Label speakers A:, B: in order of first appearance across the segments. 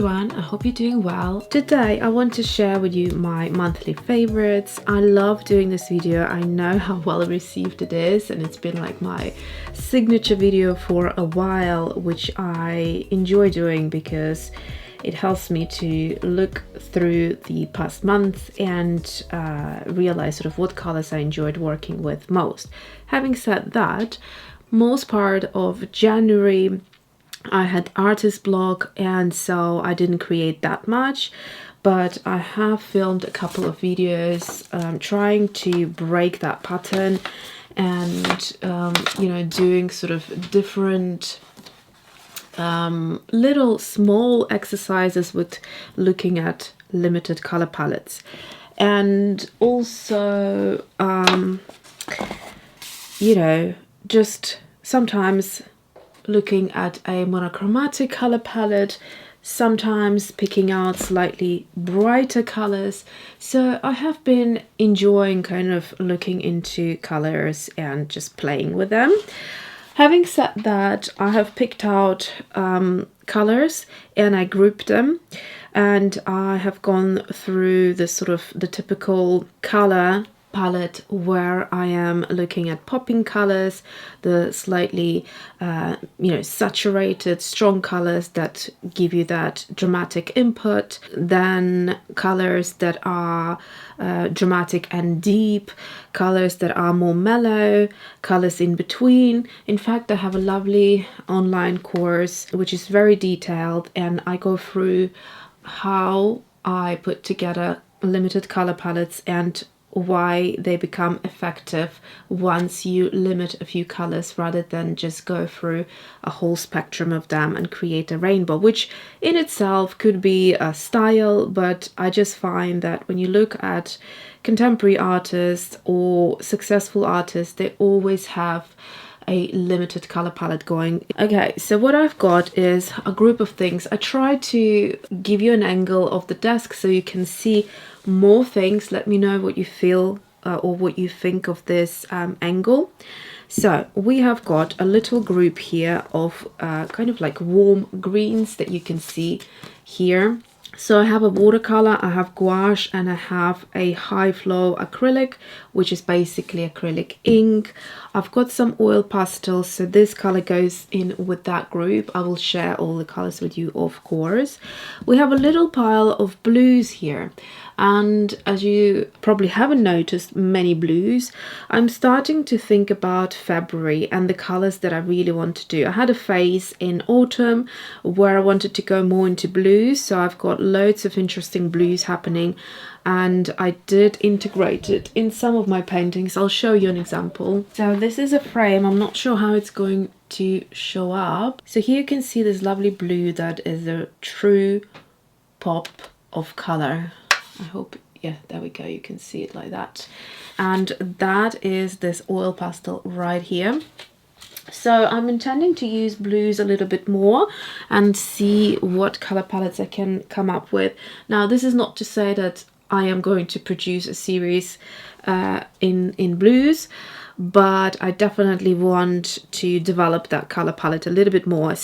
A: everyone, I hope you're doing well. Today I want to share with you my monthly favorites. I love doing this video. I know how well received it is, and it's been like my signature video for a while, which I enjoy doing because it helps me to look through the past month and realize sort of what colors I enjoyed working with most. Having said that, most part of January I had artist block, and so I didn't create that much, but I have filmed a couple of videos trying to break that pattern and you know, doing sort of different little small exercises with looking at limited color palettes, and also you know, just sometimes looking at a monochromatic color palette, sometimes picking out slightly brighter colors. So I have been enjoying kind of looking into colors and just playing with them. Having said that, I have picked out colors and I grouped them, and I have gone through the sort of the typical color palette where I am looking at popping colors, the slightly you know, saturated strong colors that give you that dramatic input, then colors that are dramatic and deep, colors that are more mellow, colors in between. In fact, I have a lovely online course which is very detailed, and I go through how I put together limited color palettes and why they become effective once you limit a few colors rather than just go through a whole spectrum of them and create a rainbow, which in itself could be a style. But I just find that when you look at contemporary artists or successful artists, they always have a limited color palette going. Okay, so what I've got is a group of things. I try to give you an angle of the desk so you can see more things. Let me know what you feel or what you think of this angle. So we have got a little group here of kind of like warm greens that you can see here. So I have a watercolor, I have gouache, and I have a high flow acrylic, which is basically acrylic ink. I've got some oil pastels, so this color goes in with that group. I will share all the colors with you, of course. We have a little pile of blues here, and as you probably haven't noticed many blues, I'm starting to think about February and the colors that I really want to do. I had a phase in autumn where I wanted to go more into blues, so I've got loads of interesting blues happening, and I did integrate it in some of my paintings. I'll show you an example. So this is a frame. I'm not sure how it's going to show up. So here you can see this lovely blue that is a true pop of color. I hope, yeah, there we go, you can see it like that. And that is this oil pastel right here. So I'm intending to use blues a little bit more and see what color palettes I can come up with. Now, this is not to say that I am going to produce a series in blues, but I definitely want to develop that color palette a little bit more.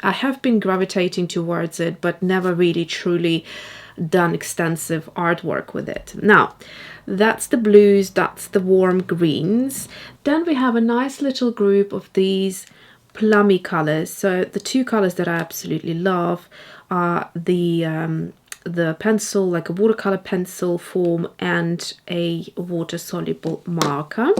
A: I have been gravitating towards it, but never really truly done extensive artwork with it. Now, that's the blues, that's the warm greens. Then we have a nice little group of these plummy colors. So the two colors that I absolutely love are the pencil, like a watercolor pencil form, and a water soluble marker.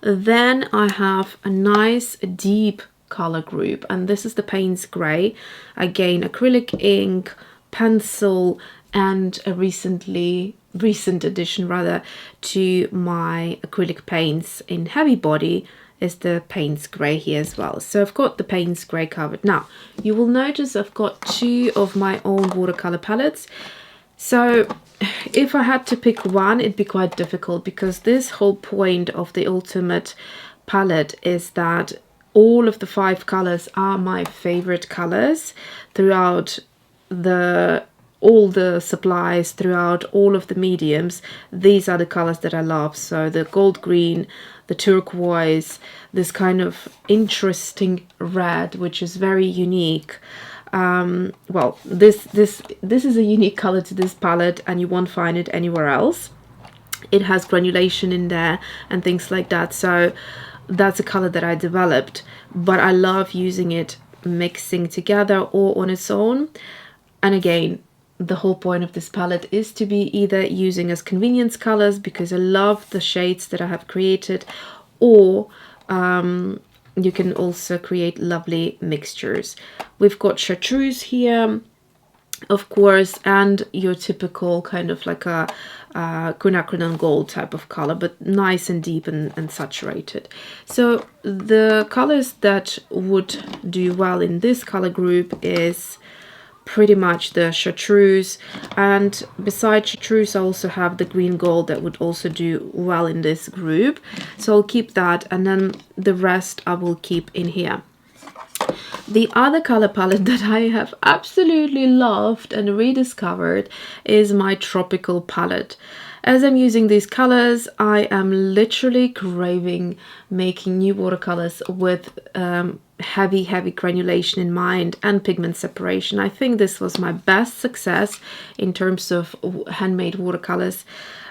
A: Then I have a nice deep color group, and this is the Payne's Gray. Again, acrylic ink, pencil, and a recent addition rather to my acrylic paints in heavy body is the Payne's Gray here as well. So I've got the Payne's Gray covered. Now you will notice I've got two of my own watercolor palettes. So if I had to pick one, it'd be quite difficult, because this whole point of the ultimate palette is that all of the 5 colors are my favorite colors throughout all the supplies, throughout all of the mediums. These are the colors that I love. So the gold green, the turquoise, this kind of interesting red, which is very unique, well, this is a unique color to this palette, and you won't find it anywhere else. It has granulation in there and things like that, so that's a color that I developed, but I love using it mixing together or on its own. And again, the whole point of this palette is to be either using as convenience colors, because I love the shades that I have created, or you can also create lovely mixtures. We've got chartreuse here, of course, and your typical kind of like a quinacridone gold type of color, but nice and deep and saturated. So the colors that would do well in this color group is pretty much the chartreuse, and besides chartreuse I also have the green gold that would also do well in this group, so I'll keep that, and then the rest I will keep in here. The other color palette that I have absolutely loved and rediscovered is my tropical palette. As I'm using these colors, I am literally craving making new watercolors with heavy granulation in mind and pigment separation. I think this was my best success in terms of handmade watercolors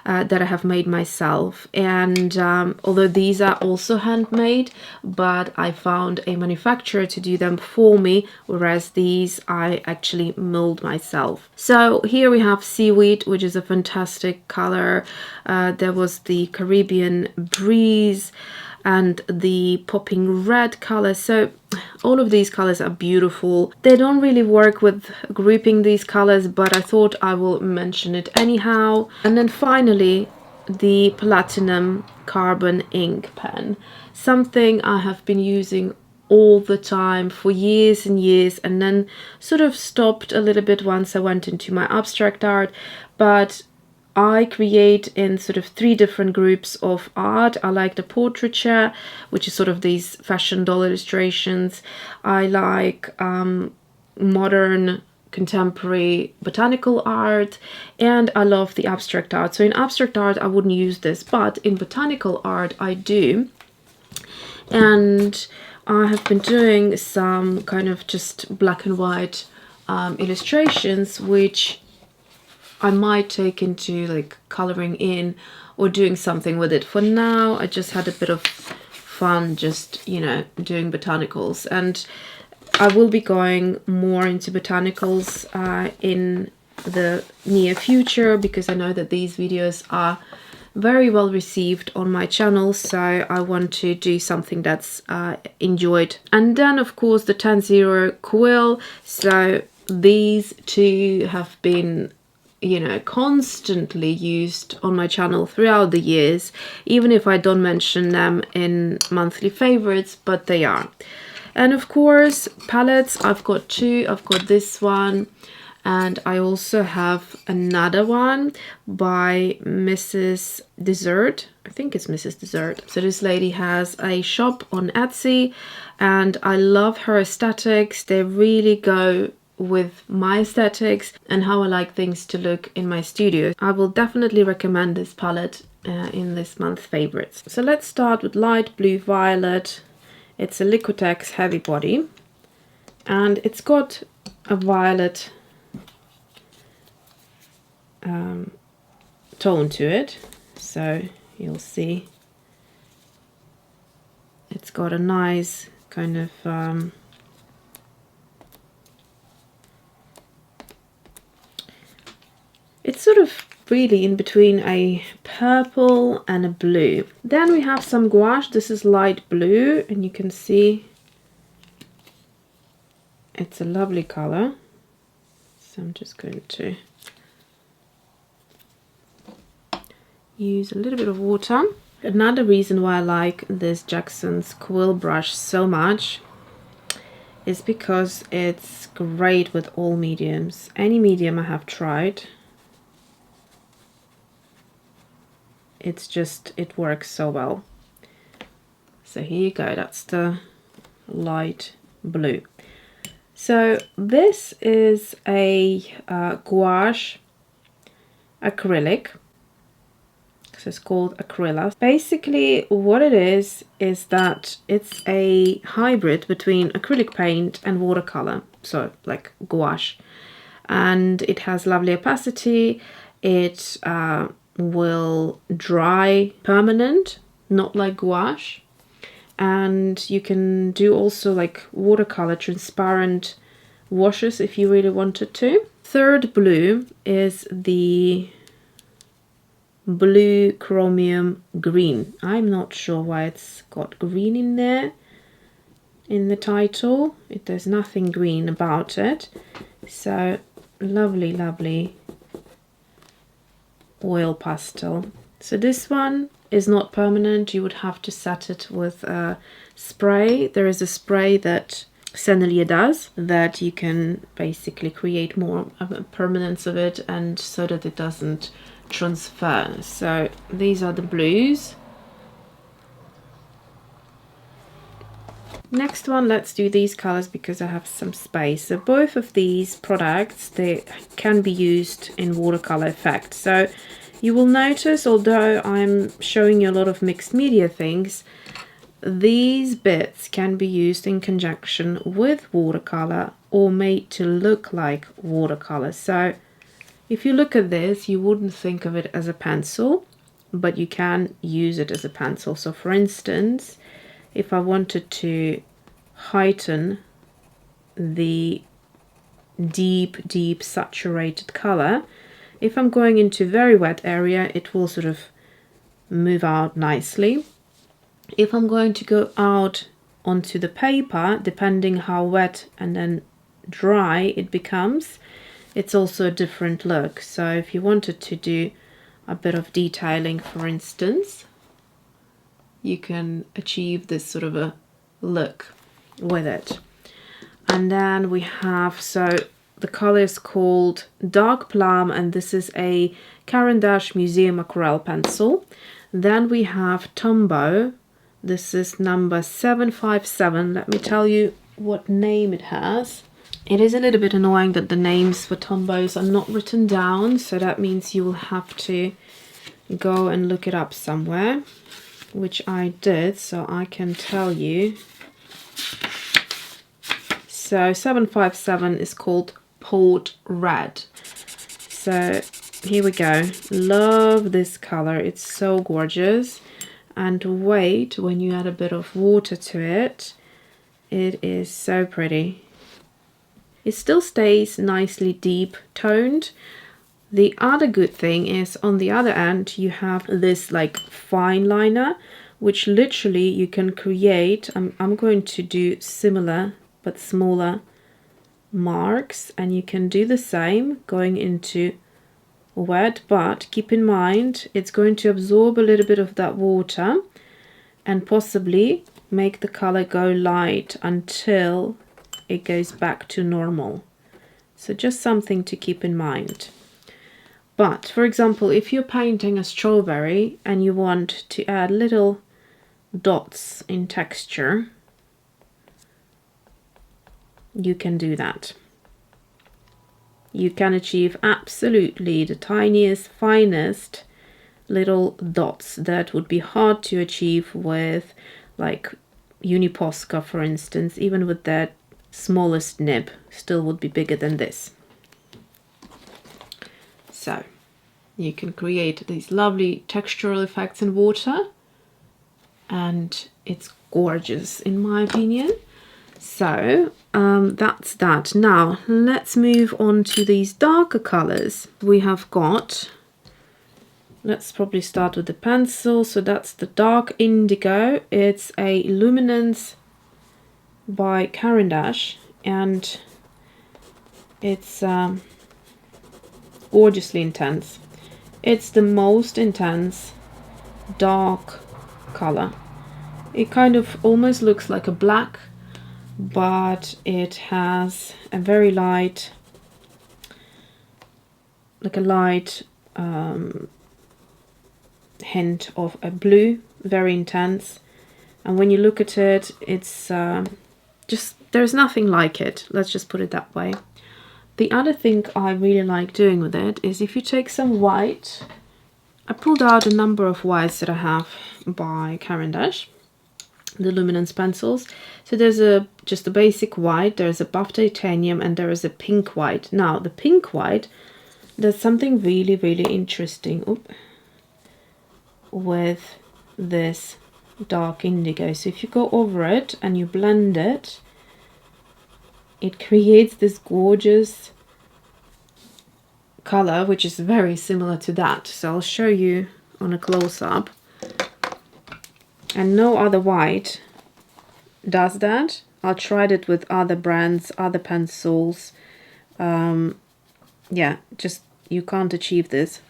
A: that I have made myself. And although these are also handmade, but I found a manufacturer to do them for me, whereas these I actually mold myself. So here we have Seaweed, which is a fantastic color. There was the Caribbean Breeze and the Popping Red color. So all of these colors are beautiful. They don't really work with grouping these colors, but I thought I will mention it anyhow. And then finally, the Platinum Carbon Ink pen, something I have been using all the time for years and years, and then sort of stopped a little bit once I went into my abstract art. But I create in sort of 3 different groups of art. I like the portraiture, which is sort of these fashion doll illustrations. I like modern contemporary botanical art, and I love the abstract art. So in abstract art I wouldn't use this, but in botanical art I do. And I have been doing some kind of just black and white illustrations, which I might take into like coloring in or doing something with it. For now, I just had a bit of fun just, you know, doing botanicals, and I will be going more into botanicals in the near future, because I know that these videos are very well received on my channel, so I want to do something that's enjoyed. And then of course the 10-0 Quill. So these two have been, you know, constantly used on my channel throughout the years, even if I don't mention them in monthly favorites, but they are. And of course palettes, I've got 2. I've got this one, and I also have another one by Mrs. Dessert. I think it's Mrs. Dessert. So this lady has a shop on Etsy, and I love her aesthetics. They really go with my aesthetics and how I like things to look in my studio. I will definitely recommend this palette in this month's favorites. So let's start with light blue violet. It's a Liquitex heavy body, and it's got a violet tone to it. So you'll see it's got a nice kind of it's sort of really in between a purple and a blue. Then we have some gouache. This is light blue, and you can see it's a lovely color. So I'm just going to use a little bit of water. Another reason why I like this Jackson's Quill brush so much is because it's great with all mediums. Any medium I have tried, it works so well. So here you go, that's the light blue. So this is a gouache acrylic. So it's called Acryla. Basically what it is that it's a hybrid between acrylic paint and watercolor. so like gouache, and it has lovely opacity. It will dry permanent, not like gouache. And you can do also like watercolor transparent washes if you really wanted to. Third blue is the blue chromium green. I'm not sure why it's got green in there in the title. There's nothing green about it. So lovely, lovely oil pastel. So this one is not permanent. You would have to set it with a spray. There is a spray that Sennelier does that you can basically create more of a permanence of it, and so that it doesn't transfer. So these are the blues. Next one, let's do these colors because I have some space. So both of these products, they can be used in watercolor effect. So you will notice, although I'm showing you a lot of mixed media things, these bits can be used in conjunction with watercolor or made to look like watercolor. So if you look at this, you wouldn't think of it as a pencil, but you can use it as a pencil. So for instance, if I wanted to heighten the deep saturated color, if I'm going into very wet area, it will sort of move out nicely. If I'm going to go out onto the paper, depending how wet and then dry it becomes, it's also a different look. So if you wanted to do a bit of detailing, for instance, you can achieve this sort of a look with it. And then we have, so the color is called Dark Plum, and this is a Caran d'Ache Museum Aquarelle pencil. Then we have Tombow. This is number 757. Let me tell you what name it has. It is a little bit annoying that the names for Tombows are not written down, so that means you will have to go and look it up somewhere, which I did, so I can tell you. So 757 is called Port Red. So here we go. Love this color. It's so gorgeous. And wait, when you add a bit of water to it, it is so pretty. It still stays nicely deep toned. The other good thing is on the other end you have this like fine liner, which literally you can create. I'm going to do similar but smaller marks, and you can do the same going into wet, but keep in mind it's going to absorb a little bit of that water and possibly make the color go light until it goes back to normal. So just something to keep in mind. But for example, if you're painting a strawberry and you want to add little dots in texture, you can do that. You can achieve absolutely the tiniest, finest little dots that would be hard to achieve with like Uniposca, for instance. Even with that smallest nib, still would be bigger than this. So you can create these lovely textural effects in water, and it's gorgeous in my opinion. So that's that. Now let's move on to these darker colors. We have got, let's probably start with the pencil. So that's the dark indigo. It's a Luminance by Caran d'Ache, and it's gorgeously intense. It's the most intense dark color. It kind of almost looks like a black, but it has a very light, like a light hint of a blue, very intense. And when you look at it, it's just, there's nothing like it. Let's just put it that way. The other thing I really like doing with it is if you take some white, I pulled out a number of whites that I have by Caran d'Ache. the luminance pencils. So there's just a basic white, there's a buff titanium, and there is a pink white. Now the pink white does something really, really interesting with this dark indigo. So if you go over it and you blend it, it creates this gorgeous color, which is very similar to that. So I'll show you on a close-up. And no other white does that. I tried it with other brands, other pencils. Yeah, just you can't achieve this.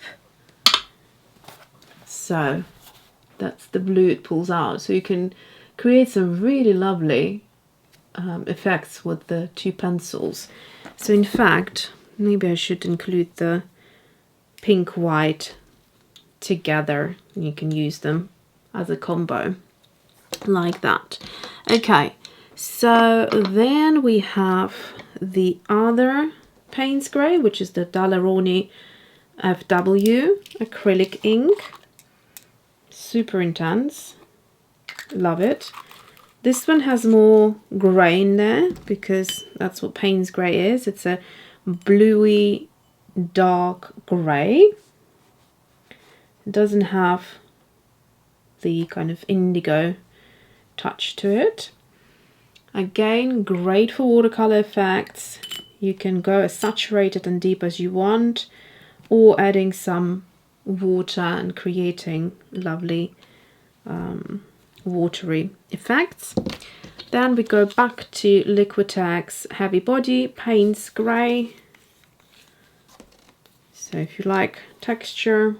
A: So that's the blue it pulls out. So you can create some really lovely effects with the two pencils. So in fact, maybe I should include the pink white together. You can use them as a combo like that. Okay, so then we have the other Payne's Grey, which is the Rowney FW Acrylic Ink. Super intense, love it. This one has more grey in there because that's what Payne's Grey is. It's a bluey dark grey. It doesn't have the kind of indigo touch to it. Again, great for watercolor effects. You can go as saturated and deep as you want, or adding some water and creating lovely watery effects. Then we go back to Liquitex Heavy Body Payne's Grey. So if you like texture,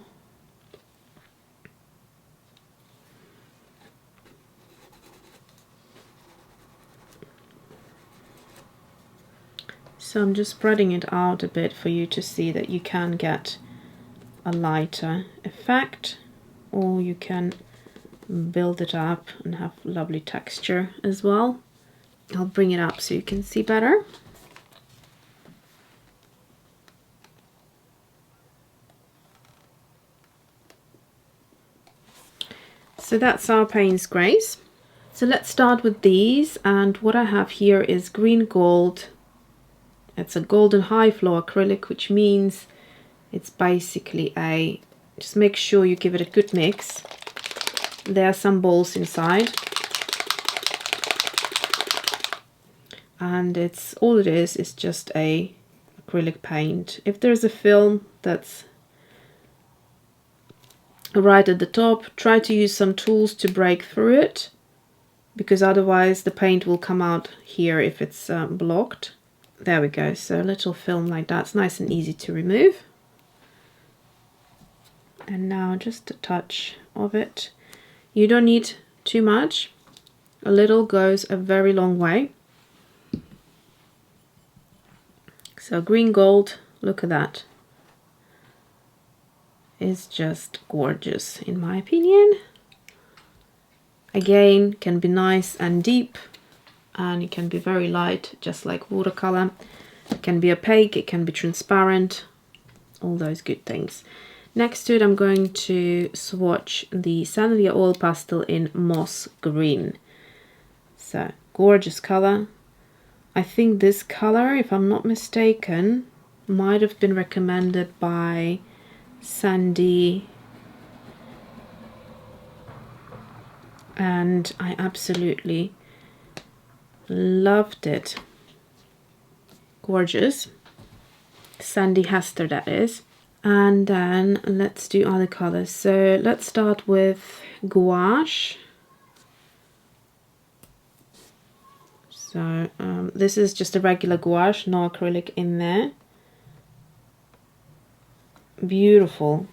A: so I'm just spreading it out a bit for you to see that you can get a lighter effect, or you can build it up and have lovely texture as well. I'll bring it up so you can see better. So that's our Payne's Greys. So let's start with these, and what I have here is green gold. It's a golden high flow acrylic, which means it's basically just make sure you give it a good mix. There are some balls inside, and all it is just a acrylic paint. If there's a film that's right at the top, try to use some tools to break through it, because otherwise the paint will come out here if it's blocked. There we go. So a little film like that's nice and easy to remove. And now just a touch of it. You don't need too much. A little goes a very long way. So green gold, look at that. Is just gorgeous in my opinion. Again, can be nice and deep, and it can be very light, just like watercolor. It can be opaque, it can be transparent, all those good things. Next to it, I'm going to swatch the Sennelier Oil Pastel in Moss Green. So, gorgeous color. I think this color, if I'm not mistaken, might have been recommended by Sandy, and I absolutely loved it. Gorgeous. Sandy Hester, that is. And then let's do other colors. So let's start with gouache. So this is just a regular gouache, no acrylic in there. Beautiful.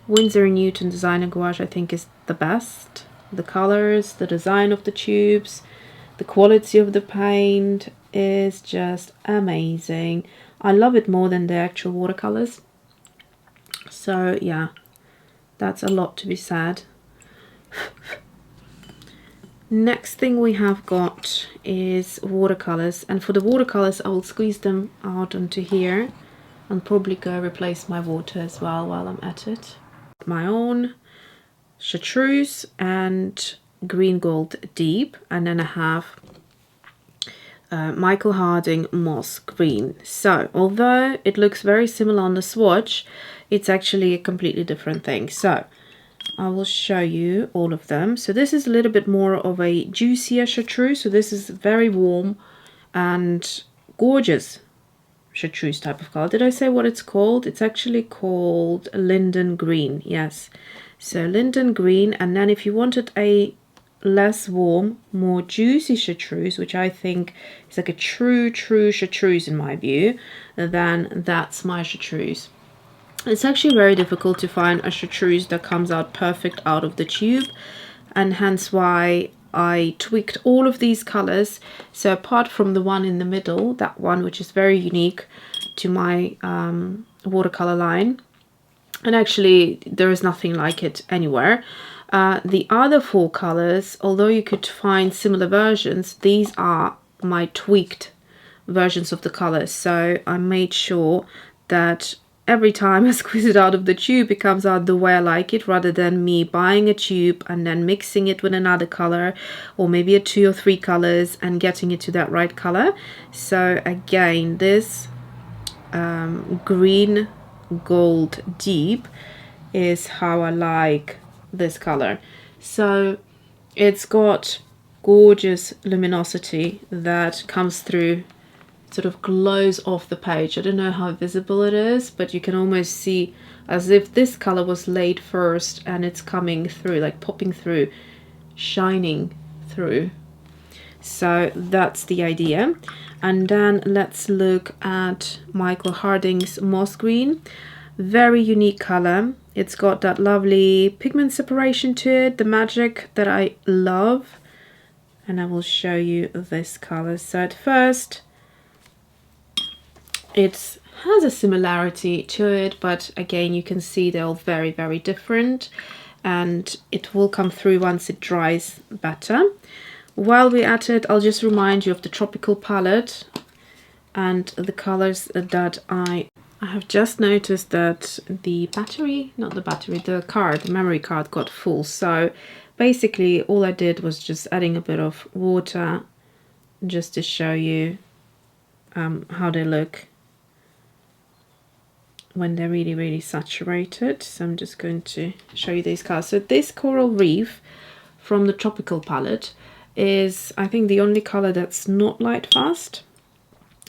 A: Winsor & Newton designer gouache I think is the best. The colors, the design of the tubes, the quality of the paint is just amazing. I love it more than the actual watercolors. So yeah, that's a lot to be said. Next thing we have got is watercolors, and for the watercolors I will squeeze them out onto here and probably go replace my water as well while I'm at it. My own chartreuse and Green Gold Deep, and then I have Michael Harding Moss Green. So although it looks very similar on the swatch, it's actually a completely different thing. So I will show you all of them. So this is a little bit more of a juicier chartreuse. So this is very warm and gorgeous chartreuse type of color. Did I say what it's called? It's actually called Linden Green. Yes, so Linden Green. And then if you wanted a less warm, more juicy chartreuse, which I think is like a true chartreuse in my view, then that's my chartreuse. It's actually very difficult to find a chartreuse that comes out perfect out of the tube, and hence why I tweaked all of these colors. So apart from the one in the middle, that one which is very unique to my watercolor line, and actually there is nothing like it anywhere. The other 4 colors, although you could find similar versions, these are my tweaked versions of the colors. So I made sure that every time I squeeze it out of the tube, it comes out the way I like it, rather than me buying a tube and then mixing it with another color, or maybe a 2 or 3 colors and getting it to that right color. So again, this Green Gold Deep is how I like this color. So it's got gorgeous luminosity that comes through, sort of glows off the page. I don't know how visible it is, but you can almost see as if this color was laid first and it's coming through, like popping through, shining through. So that's the idea. And then let's look at Michael Harding's Moss Green. Very unique color. It's got that lovely pigment separation to it, the magic that I love. And I will show you this color. So at first, it has a similarity to it, but again, you can see they're all very different, and it will come through once it dries better. While we're at it, I'll just remind you of the tropical palette and the colors that I have just noticed that the memory card got full. So basically all I did was just adding a bit of water just to show you how they look when they're really saturated. So I'm just going to show you these colors. So this Coral Reef from the tropical palette is, I think, the only color that's not light fast.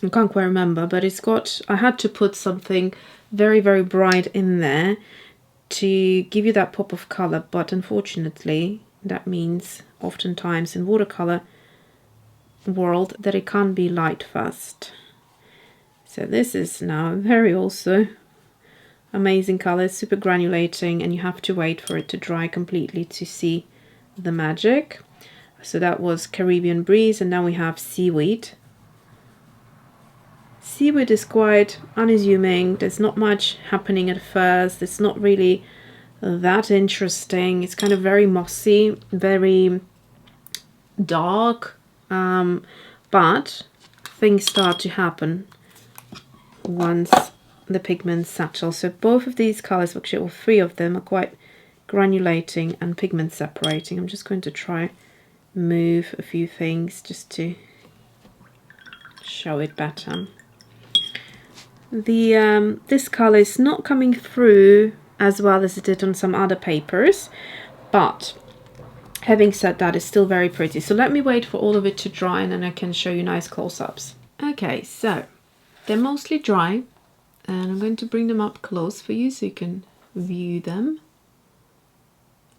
A: I can't quite remember, but it's got, I had to put something very bright in there to give you that pop of color, but unfortunately that means oftentimes in watercolor world that it can't be light fast. So this is now very also amazing color, super granulating, and you have to wait for it to dry completely to see the magic. So that was Caribbean Breeze, and now we have Seaweed. Seaweed is quite unassuming. There's not much happening at first. It's not really that interesting. It's kind of very mossy, very dark, but things start to happen once the pigments settle. So both of these colors, actually all 3 of them, are quite granulating and pigment separating. I'm just going to try move a few things just to show it better. The this color is not coming through as well as it did on some other papers, but having said that, it's still very pretty. So let me wait for all of it to dry, and then I can show you nice close-ups. Okay, so they're mostly dry, and I'm going to bring them up close for you so you can view them.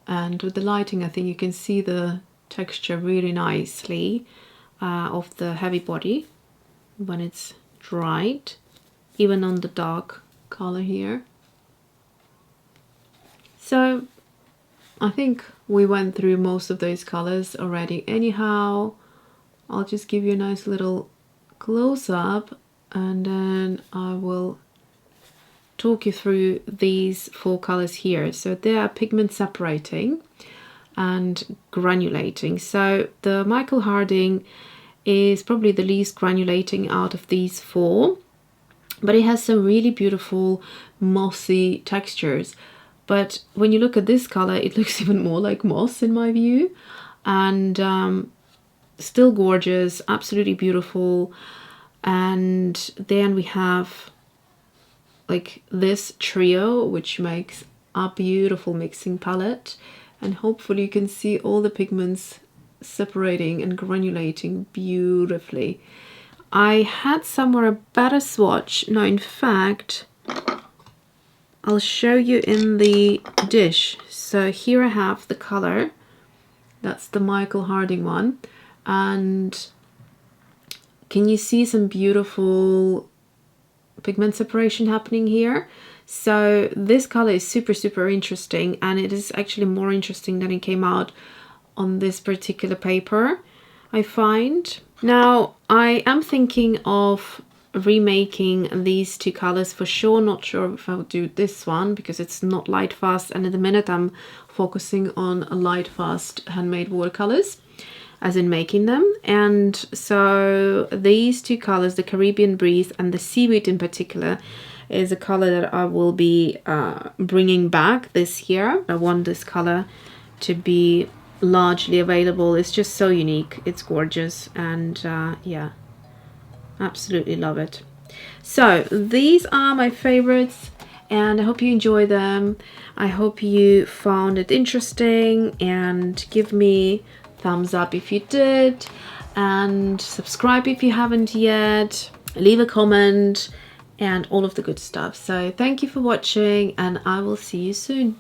A: And with the lighting, I think you can see the texture really nicely of the heavy body when it's dried, even on the dark color here. So I think we went through most of those colors already anyhow. I'll just give you a nice little close-up, and then I will talk you through these 4 colors here. So they are pigment separating and granulating. So the Michael Harding is probably the least granulating out of these 4, but it has some really beautiful mossy textures. But when you look at this color, it looks even more like moss in my view. and still gorgeous, absolutely beautiful. And then we have like this trio, which makes a beautiful mixing palette, and hopefully you can see all the pigments separating and granulating beautifully. I had somewhere a better swatch. No, in fact, I'll show you in the dish. So here I have the color. That's the Michael Harding one. And can you see some beautiful pigment separation happening here? So this color is super interesting, and it is actually more interesting than it came out on this particular paper, I find. Now I am thinking of remaking these two colors for sure. Not sure if I'll do this one because it's not light fast, and at the minute I'm focusing on light fast handmade watercolors, as in making them. And so these two colors, the Caribbean Breeze and the Seaweed in particular, is a color that I will be bringing back this year. I want this color to be largely available. It's just so unique, it's gorgeous, and yeah, absolutely love it. So these are my favorites, and I hope you enjoy them. I hope you found it interesting, and give me thumbs up if you did, and subscribe if you haven't yet, leave a comment, and all of the good stuff. So thank you for watching, and I will see you soon.